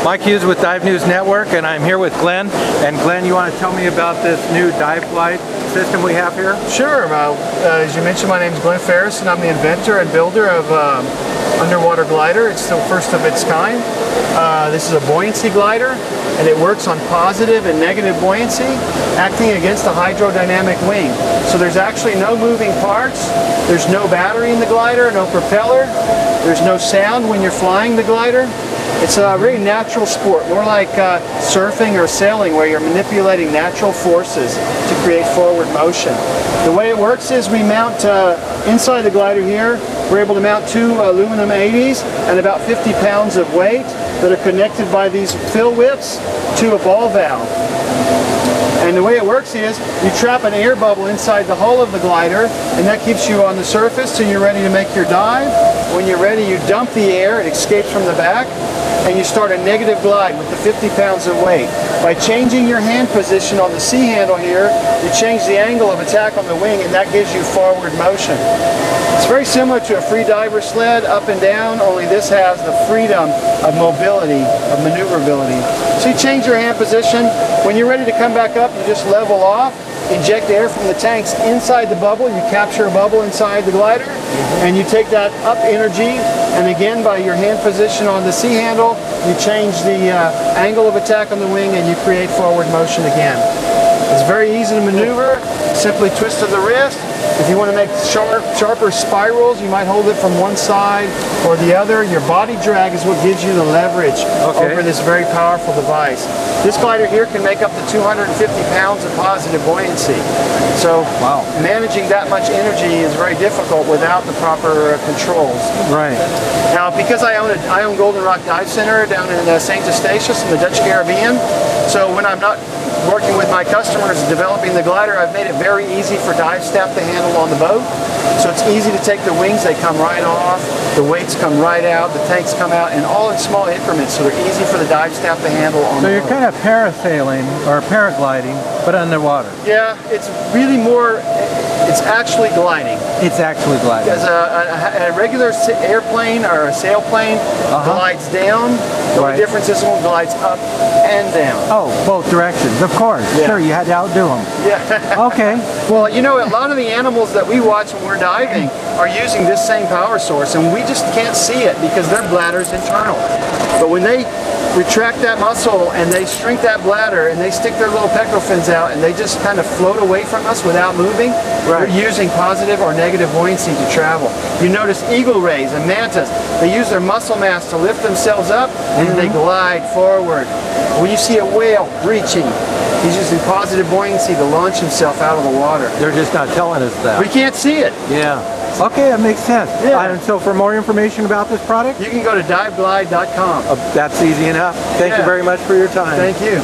Mike Hughes with Dive News Network, and I'm here with Glenn. And Glenn, you want to tell me about this new dive glide system we have here? Sure. As you mentioned, my name is Glenn Ferris, and I'm the inventor and builder of underwater glider. It's the first of its kind. This is a buoyancy glider, and it works on positive and negative buoyancy, acting against a hydrodynamic wing. So there's actually no moving parts. There's no battery in the glider, no propeller. There's no sound when you're flying the glider. It's a very natural sport, more like surfing or sailing, where you're manipulating natural forces to create forward motion. The way it works is we mount inside the glider here, we're able to mount two aluminum 80s and about 50 pounds of weight that are connected by these fill whips to a ball valve. And the way it works is you trap an air bubble inside the hull of the glider, and that keeps you on the surface till you're ready to make your dive. When you're ready, you dump the air, it escapes from the back, and you start a negative glide with the 50 pounds of weight. By changing your hand position on the C handle here, you change the angle of attack on the wing, and that gives you forward motion. It's very similar to a free diver sled, up and down, only this has the freedom of mobility, of maneuverability. So you change your hand position. When you're ready to come back up, you just level off, inject air from the tanks inside the bubble. You capture a bubble inside the glider, and you take that up energy, and again, by your hand position on the C handle, you change the angle of attack on the wing, and you create forward motion again. It's very easy to maneuver. Simply twist of the wrist. If you want to make sharper spirals, you might hold it from one side or the other. Your body drag is what gives you the leverage over this very powerful device. This glider here can make up to 250 pounds of positive buoyancy. So managing that much energy is very difficult without the proper controls. Right. Now, because I own Golden Rock Dive Center down in St. Eustatius in the Dutch Caribbean, so when I'm not working with my customers developing the glider, I've made it very easy for dive staff to handle on the boat. So it's easy to take the wings, they come right off, the weights come right out, the tanks come out, and all in small increments, so they're easy for the dive staff to handle on the boat. So you're kind of parasailing or paragliding, but underwater. Yeah, it's really more, it's actually gliding. It's actually gliding. Because a regular airplane or a sailplane glides down, the only difference is one glides up and down. Oh, both directions, of course. Yeah. Sure, you had to outdo them. Yeah. Okay. Well, you know, a lot of the animals that we watch when we're diving are using this same power source, and we just can't see it because their bladder's internal. But when they retract that muscle and they shrink that bladder and they stick their little pectoral fins out and they just kind of float away from us without moving, they're using positive or negative buoyancy to travel. You notice eagle rays and mantas, they use their muscle mass to lift themselves up and then they glide forward. When you see a whale breaching, he's using positive buoyancy to launch himself out of the water. They're just not telling us that. We can't see it. Yeah. Okay, that makes sense. Yeah. And so for more information about this product? You can go to diveglide.com. That's easy enough. Thank you very much for your time. Thank you.